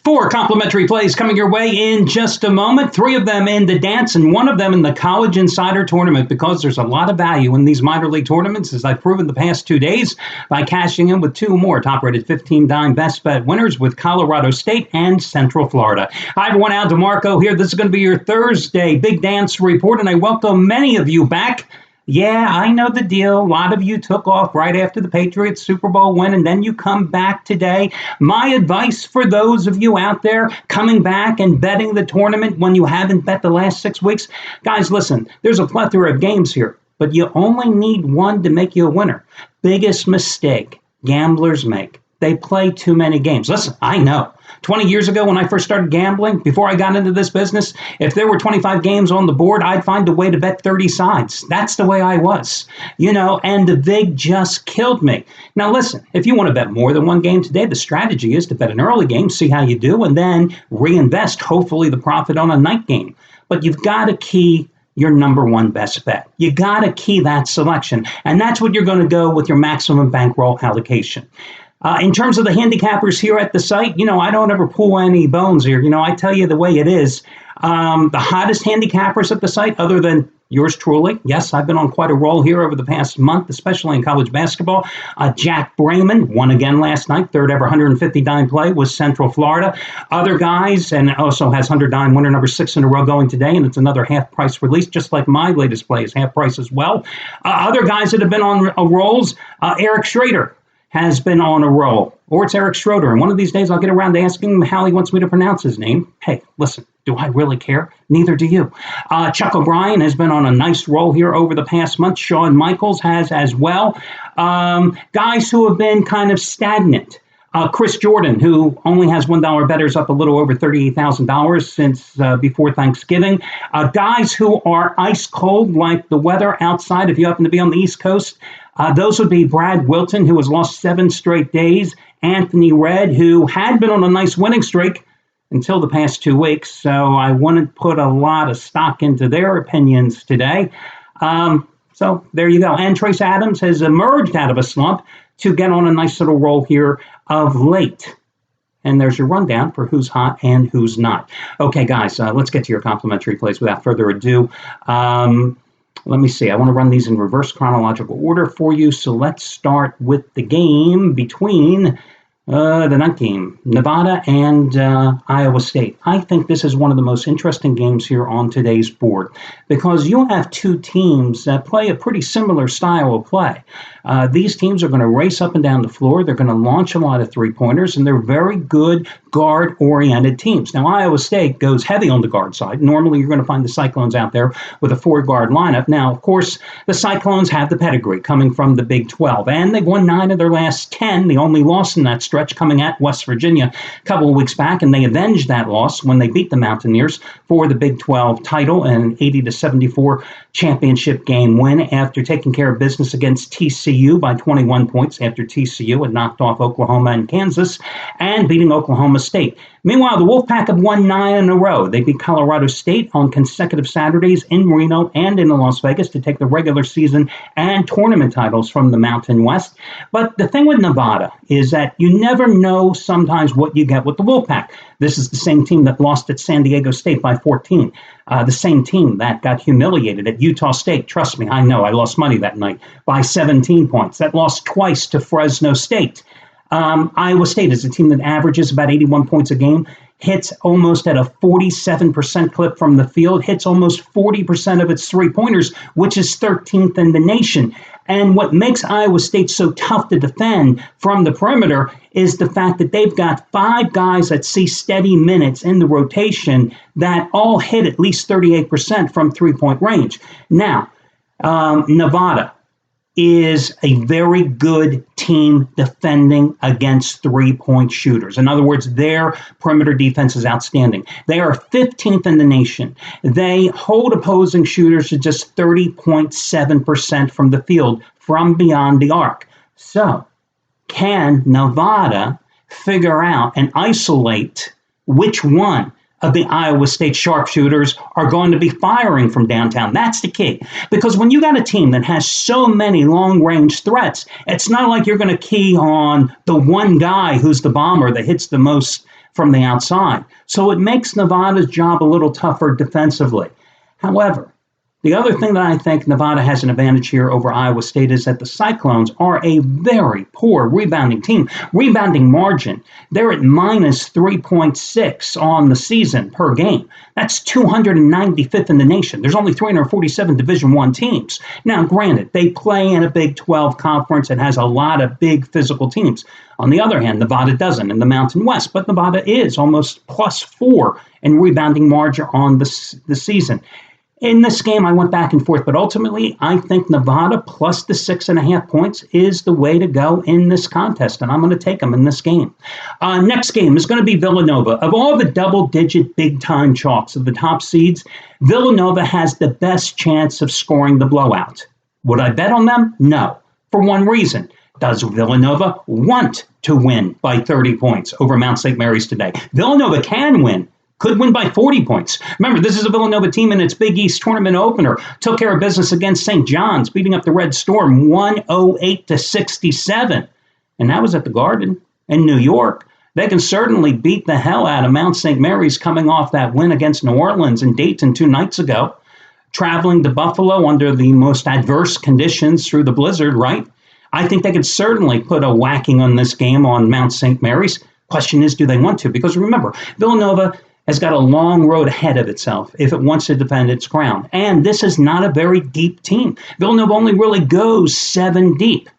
Four complimentary plays coming your way in just a moment. Three of them in the dance and one of them in the College Insider Tournament, because there's a lot of value in these minor league tournaments, as I've proven the past 2 days by cashing in with two more top-rated 15-dime best bet winners with Colorado State and Central Florida. Hi, everyone. Al DeMarco here. This is going to be your Thursday Big Dance Report, and I welcome many of you back. Yeah, I know the deal. A lot of you took off right after the Patriots Super Bowl win, and then you come back today. My advice for those of you out there coming back and betting the tournament when you haven't bet the last 6 weeks, guys, listen, there's a plethora of games here, but you only need one to make you a winner. Biggest mistake gamblers make. They play too many games. Listen, I know. 20 years ago when I first started gambling, before I got into this business, if there were 25 games on the board, I'd find a way to bet 30 sides. That's the way I was, and the VIG just killed me. Now listen, if you want to bet more than one game today, the strategy is to bet an early game, see how you do, and then reinvest, hopefully, the profit on a night game. But you've got to key your number one best bet. You got to key that selection, and that's what you're going to go with your maximum bankroll allocation. In terms of the handicappers here at the site, I don't ever pull any bones here. I tell you the way it is. The hottest handicappers at the site, other than yours truly. Yes, I've been on quite a roll here over the past month, especially in college basketball. Jack Brayman won again last night. Third ever 150 dime play was Central Florida. Other guys, and also has 100 dime winner number 6 in a row going today, and it's another half price release, just like my latest play is half price as well. Other guys that have been on rolls, Eric Schrader has been on a roll, or it's Eric Schroeder. And one of these days I'll get around to asking him how he wants me to pronounce his name. Hey, listen, do I really care? Neither do you. Chuck O'Brien has been on a nice roll here over the past month. Shawn Michaels has as well. Guys who have been kind of stagnant. Chris Jordan, who only has $1 bettors, up a little over $38,000 since before Thanksgiving. Guys who are ice cold, like the weather outside, if you happen to be on the East Coast. Those would be Brad Wilton, who has lost 7 straight days. Anthony Redd, who had been on a nice winning streak until the past 2 weeks. So I wouldn't put a lot of stock into their opinions today. So there you go. And Trace Adams has emerged out of a slump to get on a nice little roll here of late. And there's your rundown for who's hot and who's not. Okay, guys, let's get to your complimentary plays without further ado. Let me see. I want to run these in reverse chronological order for you. So let's start with the game between the night game, Nevada and Iowa State. I think this is one of the most interesting games here on today's board because you have two teams that play a pretty similar style of play. These teams are going to race up and down the floor. They're going to launch a lot of three-pointers, and they're very good guard-oriented teams. Now, Iowa State goes heavy on the guard side. Normally, you're going to find the Cyclones out there with a 4-guard lineup. Now, of course, the Cyclones have the pedigree coming from the Big 12, and they've won 9 of their last 10. The only loss in that stretch coming at West Virginia a couple of weeks back, and they avenged that loss when they beat the Mountaineers for the Big 12 title, an 80-74 championship game win after taking care of business against TCU by 21 points after TCU had knocked off Oklahoma and Kansas and beating Oklahoma State. Meanwhile, the Wolfpack have won 9 in a row. They beat Colorado State on consecutive Saturdays in Reno and in Las Vegas to take the regular season and tournament titles from the Mountain West. But the thing with Nevada is that you never know sometimes what you get with the Wolfpack. This is the same team that lost at San Diego State by 14. The same team that got humiliated at Utah State. Trust me, I know. I lost money that night by 17 points. That lost twice to Fresno State. Iowa State is a team that averages about 81 points a game, hits almost at a 47% clip from the field, hits almost 40% of its three-pointers, which is 13th in the nation. And what makes Iowa State so tough to defend from the perimeter is the fact that they've got 5 guys that see steady minutes in the rotation that all hit at least 38% from three-point range. Now, Nevada is a very good team defending against three-point shooters. In other words, their perimeter defense is outstanding. They are 15th in the nation. They hold opposing shooters to just 30.7% from the field from beyond the arc. So, can Nevada figure out and isolate which one of the Iowa State sharpshooters are going to be firing from downtown? That's the key. Because when you got a team that has so many long-range threats, it's not like you're going to key on the one guy who's the bomber that hits the most from the outside. So it makes Nevada's job a little tougher defensively. However, the other thing that I think Nevada has an advantage here over Iowa State is that the Cyclones are a very poor rebounding team. Rebounding margin, they're at minus 3.6 on the season per game. That's 295th in the nation. There's only 347 Division I teams. Now, granted, they play in a Big 12 conference that has a lot of big physical teams. On the other hand, Nevada doesn't in the Mountain West, but Nevada is almost plus 4 in rebounding margin on the season. In this game, I went back and forth, but ultimately, I think Nevada plus the 6.5 points is the way to go in this contest, and I'm going to take them in this game. Next game is going to be Villanova. Of all the double-digit big-time chalks of the top seeds, Villanova has the best chance of scoring the blowout. Would I bet on them? No, for one reason. Does Villanova want to win by 30 points over Mount St. Mary's today? Villanova can win. Could win by 40 points. Remember, this is a Villanova team in its Big East tournament opener. Took care of business against St. John's, beating up the Red Storm 108-67. And that was at the Garden in New York. They can certainly beat the hell out of Mount St. Mary's coming off that win against New Orleans and Dayton 2 nights ago. Traveling to Buffalo under the most adverse conditions through the blizzard, right? I think they could certainly put a whacking on this game on Mount St. Mary's. Question is, do they want to? Because remember, Villanova has got a long road ahead of itself if it wants to defend its ground. And this is not a very deep team. Villanova only really goes 7 deep.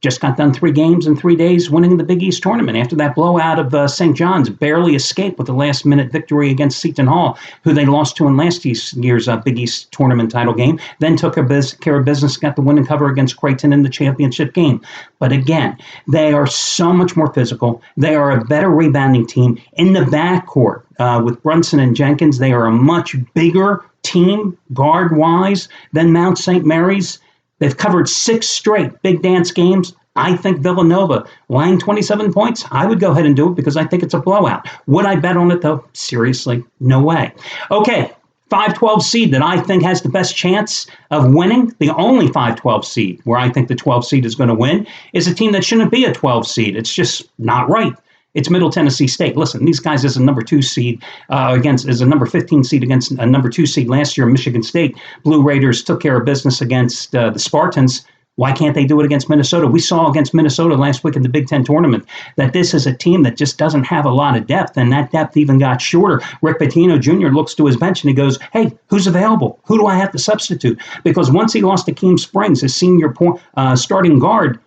Just got done 3 games in 3 days winning the Big East tournament. After that blowout of St. John's, barely escaped with a last-minute victory against Seton Hall, who they lost to in last year's Big East tournament title game. Then took care of business, got the winning cover against Creighton in the championship game. But again, they are so much more physical. They are a better rebounding team. In the backcourt, with Brunson and Jenkins, they are a much bigger team, guard-wise, than Mount St. Mary's. They've covered 6 straight big dance games. I think Villanova laying 27 points, I would go ahead and do it because I think it's a blowout. Would I bet on it, though? Seriously, no way. Okay, 5-12 seed that I think has the best chance of winning, the only 5-12 seed where I think the 12 seed is going to win, is a team that shouldn't be a 12 seed. It's just not right. It's Middle Tennessee State. Listen, these guys as a number 2 seed as a number 15 seed against a number 2 seed last year, Michigan State. Blue Raiders took care of business against the Spartans. Why can't they do it against Minnesota? We saw against Minnesota last week in the Big Ten tournament that this is a team that just doesn't have a lot of depth, and that depth even got shorter. Rick Pitino Jr. looks to his bench and he goes, hey, who's available? Who do I have to substitute? Because once he lost to Keem Springs, his senior starting guard,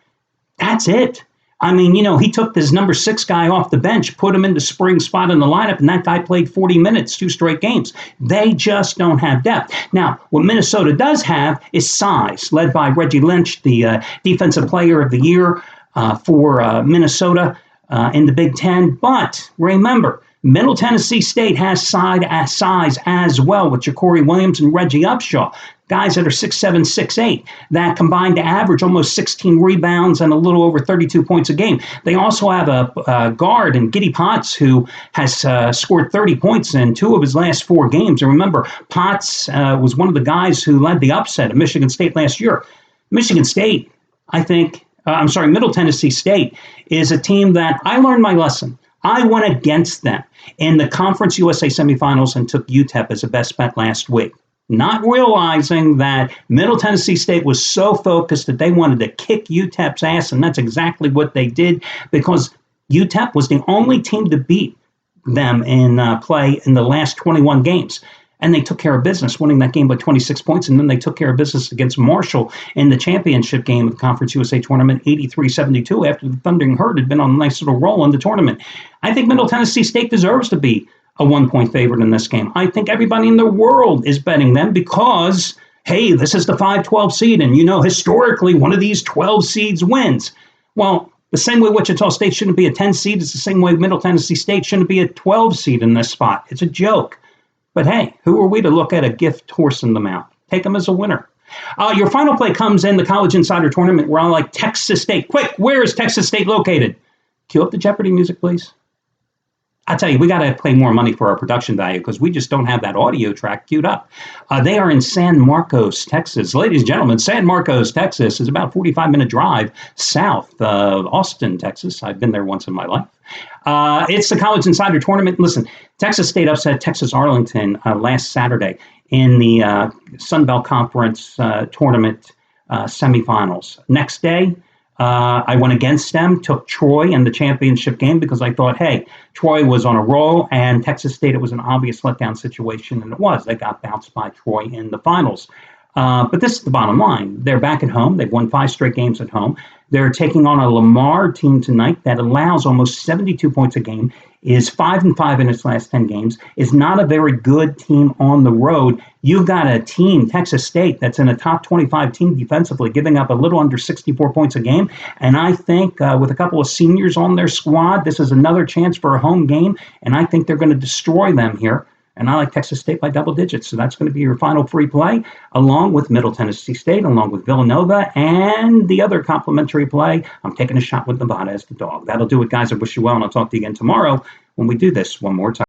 that's it. I mean, he took this number 6 guy off the bench, put him in the spring spot in the lineup, and that guy played 40 minutes, 2 straight games. They just don't have depth. Now, what Minnesota does have is size, led by Reggie Lynch, the Defensive Player of the Year for Minnesota in the Big Ten. But remember, Middle Tennessee State has size as well with Ja'Cory Williams and Reggie Upshaw. Guys that are 6'7", 6'8", that combine to average almost 16 rebounds and a little over 32 points a game. They also have a guard in Giddy Potts who has scored 30 points in 2 of his last 4 games. And remember, Potts was one of the guys who led the upset of Michigan State last year. Michigan State, Middle Tennessee State is a team that I learned my lesson. I went against them in the Conference USA semifinals and took UTEP as a best bet last week, not realizing that Middle Tennessee State was so focused that they wanted to kick UTEP's ass, and that's exactly what they did because UTEP was the only team to beat them in play in the last 21 games. And they took care of business, winning that game by 26 points. And then they took care of business against Marshall in the championship game of the Conference USA tournament, 83-72, after the Thundering Herd had been on a nice little roll in the tournament. I think Middle Tennessee State deserves to be a 1-point favorite in this game. I think everybody in the world is betting them because, hey, this is the 5-12 seed. And, historically, one of these 12 seeds wins. Well, the same way Wichita State shouldn't be a 10 seed, it's the same way Middle Tennessee State shouldn't be a 12 seed in this spot. It's a joke. But hey, who are we to look at a gift horse in the mouth? Take them as a winner. Your final play comes in the College Insider Tournament where I like Texas State. Quick, where is Texas State located? Cue up the Jeopardy music, please. I tell you, we got to pay more money for our production value because we just don't have that audio track queued up. They are in San Marcos, Texas. Ladies and gentlemen, San Marcos, Texas is about a 45-minute drive south of Austin, Texas. I've been there once in my life. It's the College Insider Tournament. Listen, Texas State upset Texas Arlington last Saturday in the Sun Belt Conference tournament semifinals. Next day, I went against them, took Troy in the championship game because I thought, hey, Troy was on a roll, and Texas State, it was an obvious letdown situation, and it was. They got bounced by Troy in the finals. But this is the bottom line. They're back at home. They've won 5 straight games at home. They're taking on a Lamar team tonight that allows almost 72 points a game, is 5-5 in its last 10 games, is not a very good team on the road. You've got a team, Texas State, that's in a top 25 team defensively, giving up a little under 64 points a game. And I think with a couple of seniors on their squad, this is another chance for a home game. And I think they're going to destroy them here. And I like Texas State by double digits. So that's going to be your final free play, along with Middle Tennessee State, along with Villanova, and the other complimentary play. I'm taking a shot with Nevada as the dog. That'll do it, guys. I wish you well, and I'll talk to you again tomorrow when we do this one more time.